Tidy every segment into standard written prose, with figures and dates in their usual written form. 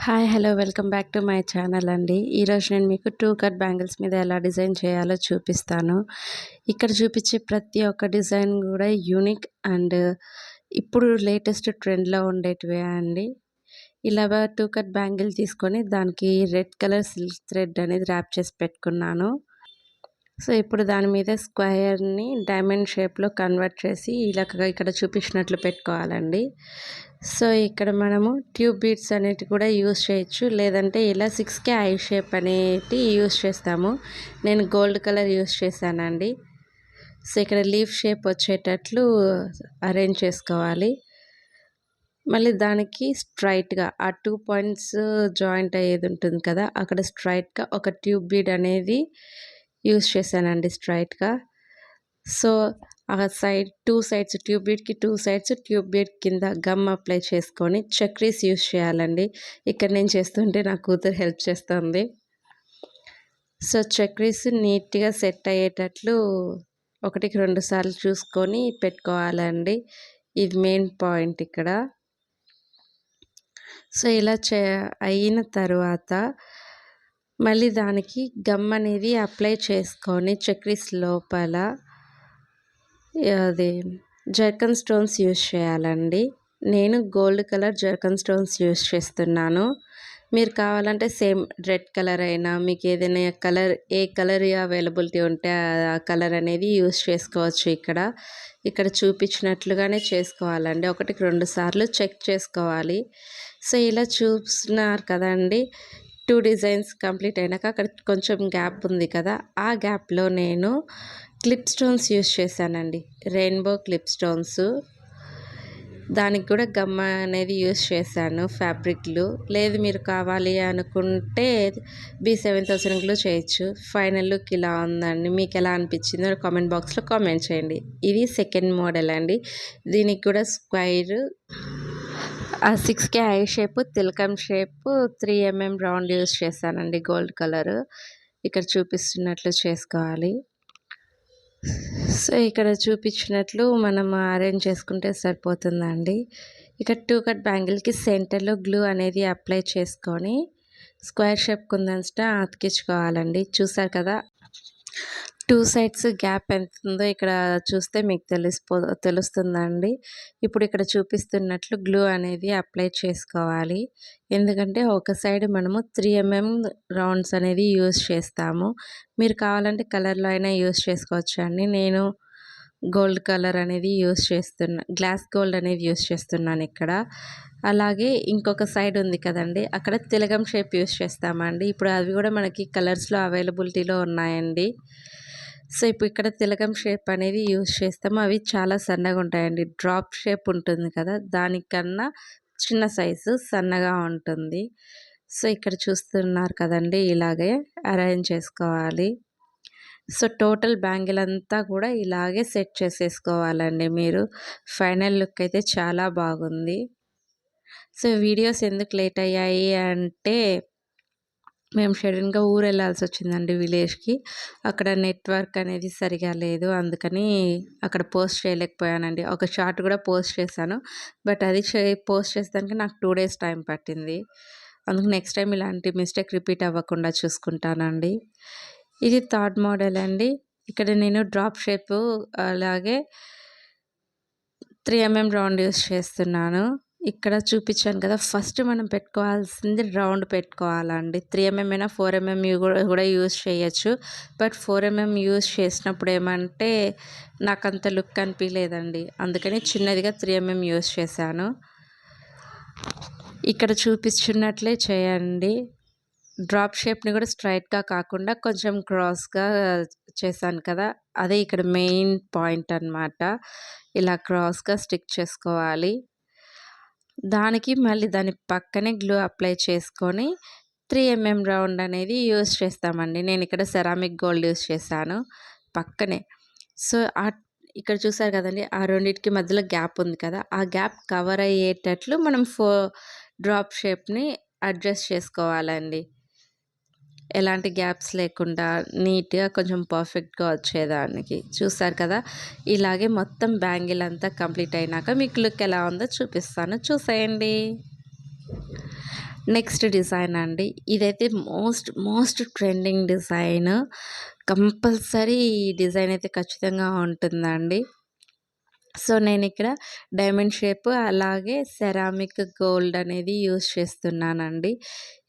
Hi hello welcome back to my channel అండి. ఈరోజు నేను మీకు 2 కట్ బ్యాంగిల్స్ మీద ఎలా డిజైన్ చేయాలో చూపిస్తాను. ఇక్కడ చూపించే ప్రతి ఒక్క డిజైన్ కూడా యూనిక్ అండ్ ఇప్పుడు లేటెస్ట్ ట్రెండ్లో ఉండేటివే అండి. ఇలా 2 కట్ బ్యాంగిల్ తీసుకొని దానికి రెడ్ కలర్ సిల్క్ థ్రెడ్ అనేది ర్యాప్ చేసి పెట్టుకున్నాను. సో ఇప్పుడు దాని మీద స్క్వేర్ని డైమండ్ షేప్లో కన్వర్ట్ చేసి ఇలా ఇక్కడ చూపించినట్లు పెట్టుకోవాలండి. సో ఇక్కడ మనము ట్యూబ్ బీడ్స్ అనేటివి కూడా యూస్ చేయొచ్చు, లేదంటే ఇలా 6K ఐ షేప్ అనేటి యూస్ చేస్తాము. నేను గోల్డ్ కలర్ యూస్ చేశానండి. సో ఇక్కడ లీఫ్ షేప్ వచ్చేటట్లు అరేంజ్ చేసుకోవాలి. మళ్ళీ దానికి స్ట్రైట్గా ఆ 2 పాయింట్స్ జాయింట్ అయ్యేది ఉంటుంది కదా, అక్కడ స్ట్రైట్గా ఒక ట్యూబ్ బీడ్ అనేది యూస్ చేశానండి స్ట్రైట్గా. సో ఆ సైడ్ 2 సైడ్స్ ట్యూబ్ బీడ్కి 2 సైడ్స్ ట్యూబ్ బీడ్ కింద గమ్ అప్లై చేసుకొని చక్రీస్ యూస్ చేయాలండి. ఇక్కడ నేను చేస్తుంటే నా కూతురు హెల్ప్ చేస్తుంది. సో చక్రీస్ నీట్గా సెట్ అయ్యేటట్లు 1కి 2 సార్లు చూసుకొని పెట్టుకోవాలండి. ఇది మెయిన్ పాయింట్ ఇక్కడ. సో ఇలా అయిన తర్వాత మళ్ళీ దానికి గమ్ అనేది అప్లై చేసుకొని చక్రీస్ లోపల అది జర్కన్ స్టోన్స్ యూస్ చేయాలండి. నేను gold colour zircon stones use చేస్తున్నాను. మీరు కావాలంటే సేమ్ రెడ్ కలర్ అయినా, మీకు ఏదైనా కలర్ ఏ కలర్ అవైలబిలిటీ ఉంటే ఆ కలర్ అనేది యూస్ చేసుకోవచ్చు. ఇక్కడ చూపించినట్లుగానే చేసుకోవాలండి. 1కి 2 సార్లు చెక్ చేసుకోవాలి. సో ఇలా చూస్తున్నారు కదండి, 2 డిజైన్స్ కంప్లీట్ అయినాక అక్కడ కొంచెం గ్యాప్ ఉంది కదా, ఆ గ్యాప్లో నేను క్లిప్ స్టోన్స్ యూస్ చేశానండి. Rainbow clip stones. దానికి కూడా గమ్ అనేది యూస్ చేశాను, ఫ్యాబ్రిక్లు. లేదు మీరు కావాలి అనుకుంటే B7000 గ్లూ చేయొచ్చు. ఫైనల్ లుక్ ఇలా ఉందండి. మీకు ఎలా అనిపించిందో కామెంట్ బాక్స్లో కామెంట్ చేయండి. ఇది సెకండ్ మోడల్ అండి. దీనికి కూడా స్క్వైర్ 6K ఐ షేప్, తిలకం షేప్, 3mm రౌండ్ యూస్ చేశానండి, గోల్డ్ కలర్. ఇక్కడ చూపిస్తున్నట్లు చేసుకోవాలి. సో ఇక్కడ చూపించినట్లు మనం అరేంజ్ చేసుకుంటే సరిపోతుందండి. ఇక్కడ 2 కట్ బ్యాంగిల్కి సెంటర్లో గ్లూ అనేది అప్లై చేసుకొని స్క్వేర్ షేప్ కుందన్స్ట అతికించుకోవాలండి. చూసారు కదా 2 సైడ్స్ గ్యాప్ ఎంత ఉందో ఇక్కడ చూస్తే మీకు తెలుస్తుందండి. ఇప్పుడు ఇక్కడ చూపిస్తున్నట్లు గ్లూ అనేది అప్లై చేసుకోవాలి. ఎందుకంటే ఒక సైడ్ మనము 3mm రౌండ్స్ అనేది యూస్ చేస్తాము. మీరు కావాలంటే కలర్లో అయినా యూస్ చేసుకోవచ్చు అండి. నేను గోల్డ్ కలర్ అనేది గ్లాస్ గోల్డ్ అనేది యూస్ చేస్తున్నాను ఇక్కడ. అలాగే ఇంకొక సైడ్ ఉంది కదండి, అక్కడ తిలకం షేప్ యూస్ చేస్తామండి. ఇప్పుడు అవి కూడా మనకి కలర్స్లో అవైలబిలిటీలో ఉన్నాయండి. సో ఇప్పుడు ఇక్కడ తిలకం షేప్ అనేది యూస్ చేస్తాము. అవి చాలా సన్నగా ఉంటాయండి. డ్రాప్ షేప్ ఉంటుంది కదా, దానికన్నా చిన్న సైజు సన్నగా ఉంటుంది. సో ఇక్కడ చూస్తున్నారు కదండి, ఇలాగే అరేంజ్ చేసుకోవాలి. సో టోటల్ బ్యాంగిల్ అంతా కూడా ఇలాగే సెట్ చేసేసుకోవాలండి మీరు. ఫైనల్ లుక్ అయితే చాలా బాగుంది. సో వీడియోస్ ఎందుకు లేట్ అయ్యాయి అంటే, మేము సడన్గా ఊరు వెళ్ళాల్సి వచ్చిందండి విలేజ్కి. అక్కడ నెట్వర్క్ అనేది సరిగా లేదు, అందుకని అక్కడ పోస్ట్ చేయలేకపోయానండి. ఒక షార్ట్ కూడా పోస్ట్ చేశాను, బట్ అది పోస్ట్ చేసేదానికి నాకు 2 డేస్ టైం పట్టింది. అందుకు నెక్స్ట్ టైం ఇలాంటి మిస్టేక్ రిపీట్ అవ్వకుండా చూసుకుంటానండి. ఇది థర్డ్ మోడల్ అండి. ఇక్కడ నేను డ్రాప్ షేప్ అలాగే 3mm రౌండ్ యూస్ చేస్తున్నాను. ఇక్కడ చూపించాను కదా, ఫస్ట్ మనం పెట్టుకోవాల్సింది రౌండ్ పెట్టుకోవాలండి. 3mm అయినా 4mm కూడా యూస్ చేయొచ్చు. బట్ 4mm యూస్ చేసినప్పుడు ఏమంటే నాకు అంత లుక్ అనిపించలేదండి, అందుకని చిన్నదిగా 3mm యూస్ చేశాను. ఇక్కడ చూపించున్నట్లే చేయండి. డ్రాప్ షేప్ని కూడా స్ట్రైట్గా కాకుండా కొంచెం క్రాస్గా చేశాను కదా, అదే ఇక్కడ మెయిన్ పాయింట్ అన్నమాట. ఇలా క్రాస్గా స్టిక్ చేసుకోవాలి. దానికి మళ్ళీ దాని పక్కనే గ్లూ అప్లై చేసుకొని 3mm రౌండ్ అనేది యూస్ చేస్తామండి. నేను ఇక్కడ సెరామిక్ గోల్డ్ యూస్ చేశాను పక్కనే. సో ఇక్కడ చూసారు కదండి, ఆ రెండింటికి మధ్యలో గ్యాప్ ఉంది కదా, ఆ గ్యాప్ కవర్ అయ్యేటట్లు మనం డ్రాప్ షేప్ని అడ్జస్ట్ చేసుకోవాలండి. ఎలాంటి గ్యాప్స్ లేకుండా నీట్గా కొంచెం పర్ఫెక్ట్గా వచ్చేదానికి. చూసారు కదా, ఇలాగే మొత్తం బ్యాంగిల్ అంతా కంప్లీట్ అయినాక మీకు లుక్ ఎలా ఉందో చూపిస్తాను, చూసేయండి. నెక్స్ట్ డిజైన్ అండి. ఇదైతే మోస్ట్ ట్రెండింగ్ డిజైన్. కంపల్సరీ ఈ డిజైన్ అయితే ఖచ్చితంగా ఉంటుందండి. సో నేనిక్కడ డైమండ్ షేప్ అలాగే సెరామిక్ గోల్డ్ అనేది యూజ్ చేస్తున్నానండి.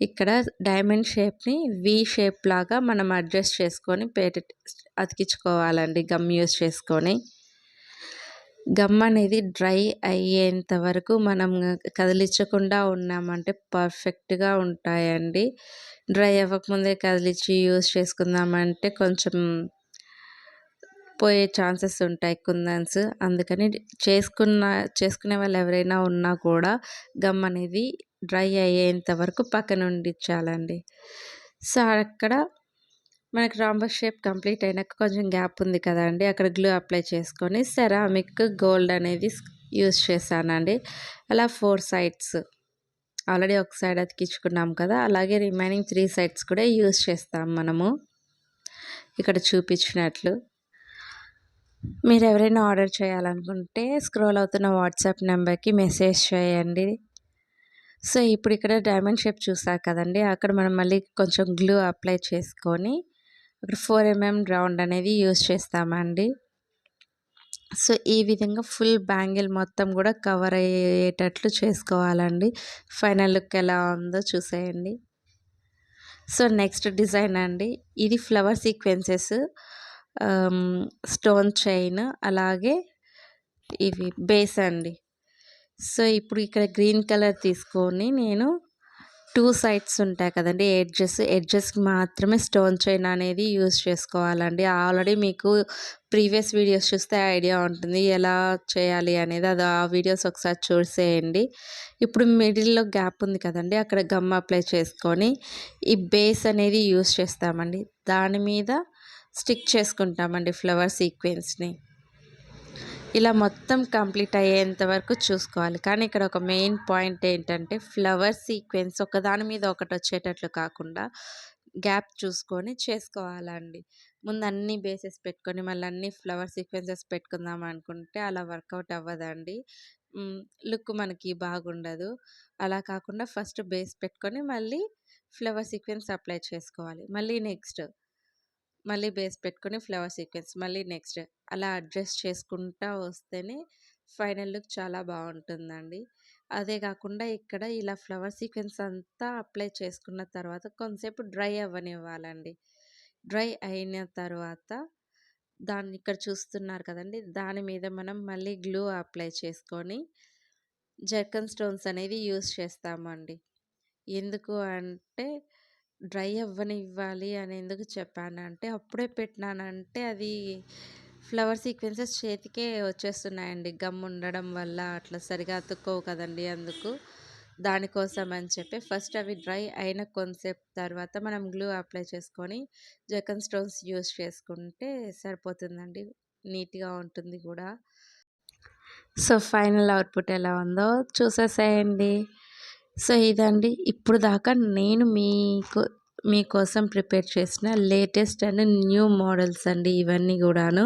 ఇక్కడ డైమండ్ షేప్‌ని వి షేప్ లాగా మనం అడ్జస్ట్ చేసుకొని అతికించుకోవాలండి గమ్ యూజ్ చేసుకొని. గమ్ అనేది డ్రై అయ్యేంత వరకు మనం కదిలించకుండా ఉన్నామంటే పర్ఫెక్ట్‌గా ఉంటాయండి. డ్రై అవ్వకముందే కదిలిచ్చి యూజ్ చేసుకుందామంటే కొంచెం పోయే ఛాన్సెస్ ఉంటాయి కుందన్స్. అందుకని చేసుకునే వాళ్ళు ఎవరైనా ఉన్నా కూడా గమ్ అనేది డ్రై అయ్యేంత వరకు పక్కన ఉండిచ్చాలండి. సో అక్కడ మనకి రాంబస్ షేప్ కంప్లీట్ అయినాక కొంచెం గ్యాప్ ఉంది కదండీ! అక్కడ గ్లూ అప్లై చేసుకొని సెరామిక్ గోల్డ్ అనేది యూజ్ చేశానండి. అలా 4 సైడ్స్ ఆల్రెడీ ఒక సైడ్ అతికించుకున్నాం కదా! అలాగే రిమైనింగ్ 3 సైడ్స్ కూడా యూజ్ చేస్తాం మనము. ఇక్కడ చూపించినట్లు. మీరెవరైనా ఆర్డర్ చేయాలనుకుంటే స్క్రోల్ అవుతున్న వాట్సాప్ నెంబర్‌కి మెసేజ్ చేయండి. సో ఇప్పుడు ఇక్కడ డైమండ్ షేప్ చూసారు కదండీ! అక్కడ మనం మళ్ళీ కొంచెం గ్లూ అప్లై చేసుకొని అక్కడ 4 mm రౌండ్ అనేది యూజ్ చేస్తామండి. సో ఈ విధంగా ఫుల్ బ్యాంగిల్ మొత్తం కూడా కవర్ అయ్యేటట్లు చేసుకోవాలండి. ఫైనల్ లుక్ ఎలా ఉందో చూసేయండి. సో నెక్స్ట్ డిజైన్ అండి. ఇది ఫ్లవర్ సీక్వెన్సెస్, స్టోన్ చైన్ అలాగే ఇవి బేస్ అండి. సో ఇప్పుడు ఇక్కడ గ్రీన్ కలర్ తీసుకొని నేను 2 సైడ్స్ ఉంటాయి కదండీ ఎడ్జెస్‌కి మాత్రమే స్టోన్ చైన్ అనేది యూజ్ చేసుకోవాలండి. ఆల్రెడీ మీకు ప్రీవియస్ వీడియోస్ చూస్తే ఐడియా ఉంటుంది ఎలా చేయాలి అనేది. అది ఆ వీడియోస్ ఒకసారి చూసేయండి. ఇప్పుడు మిడిల్‌లో గ్యాప్ ఉంది కదండీ! అక్కడ గమ్ అప్లై చేసుకొని ఈ బేస్ అనేది యూజ్ చేస్తామండి. దాని మీద స్టిక్ చేసుకుంటామండి ఫ్లవర్ సీక్వెన్స్‌ని. ఇలా మొత్తం కంప్లీట్ అయ్యేంత వరకు చూసుకోవాలి. కానీ ఇక్కడ ఒక మెయిన్ పాయింట్ ఏంటంటే ఫ్లవర్ సీక్వెన్స్ ఒకదాని మీద ఒకటి వచ్చేటట్లు కాకుండా గ్యాప్ చూసుకొని చేసుకోవాలండి. ముందు అన్ని బేసెస్ పెట్టుకొని మళ్ళీ అన్ని ఫ్లవర్ సీక్వెన్సెస్ పెట్టుకుందాం అనుకుంటే అలా వర్కౌట్ అవ్వదండి. లుక్ మనకి బాగుండదు. అలా కాకుండా ఫస్ట్ బేస్ పెట్టుకొని మళ్ళీ ఫ్లవర్ సీక్వెన్స్ అప్లై చేసుకోవాలి. మళ్ళీ బేస్ పెట్టుకొని ఫ్లవర్ సీక్వెన్స్ మళ్ళీ నెక్స్ట్ అలా అడ్జస్ట్ చేసుకుంటా వస్తేనే ఫైనల్ లుక్ చాలా బాగుంటుందండి. అదే కాకుండా ఇక్కడ ఇలా ఫ్లవర్ సీక్వెన్స్ అంతా అప్లై చేసుకున్న తర్వాత కొంతసేపు డ్రై అవ్వనివ్వాలండి. డ్రై అయిన తర్వాత దాన్ని ఇక్కడ చూస్తున్నారు కదండి, దాని మీద మనం మళ్ళీ గ్లూ అప్లై చేసుకొని జర్కన్ స్టోన్స్ అనేది యూజ్ చేస్తామండి. ఎందుకు అంటే డ్రై అవ్వనివ్వాలి అని ఎందుకు చెప్పానంటే అప్పుడే పెట్టినానంటే అది ఫ్లవర్ సీక్వెన్సెస్ చేతికే వచ్చేస్తున్నాయండి. గమ్ ఉండడం వల్ల అట్లా సరిగా అతుక్కోవు కదండి. అందుకు దానికోసం అని చెప్పి ఫస్ట్ అవి డ్రై అయిన కొంతసేపు తర్వాత మనం గ్లూ అప్లై చేసుకొని జర్కన్ స్టోన్స్ యూజ్ చేసుకుంటే సరిపోతుందండి. నీట్గా ఉంటుంది కూడా. సో ఫైనల్ అవుట్పుట్ ఎలా ఉందో చూసేసేయండి. సో ఇదండి ఇప్పుడు దాకా నేను మీకోసం ప్రిపేర్ చేసిన లేటెస్ట్ అండ్ న్యూ మోడల్స్ అండి ఇవన్నీ కూడాను.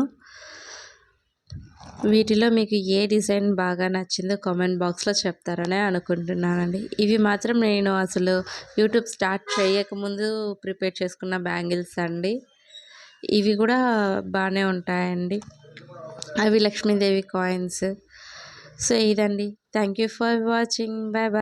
వీటిలో మీకు ఏ డిజైన్ బాగా నచ్చిందో కామెంట్ బాక్స్లో చెప్తారని అనుకుంటున్నానండి. ఇవి మాత్రం నేను అసలు యూట్యూబ్ స్టార్ట్ చేయకముందు ప్రిపేర్ చేసుకున్న బ్యాంగిల్స్ అండి. ఇవి కూడా బాగానే ఉంటాయండి. అవి లక్ష్మీదేవి కాయిన్స్. సో ఇదండి. Thank you for watching. Bye bye.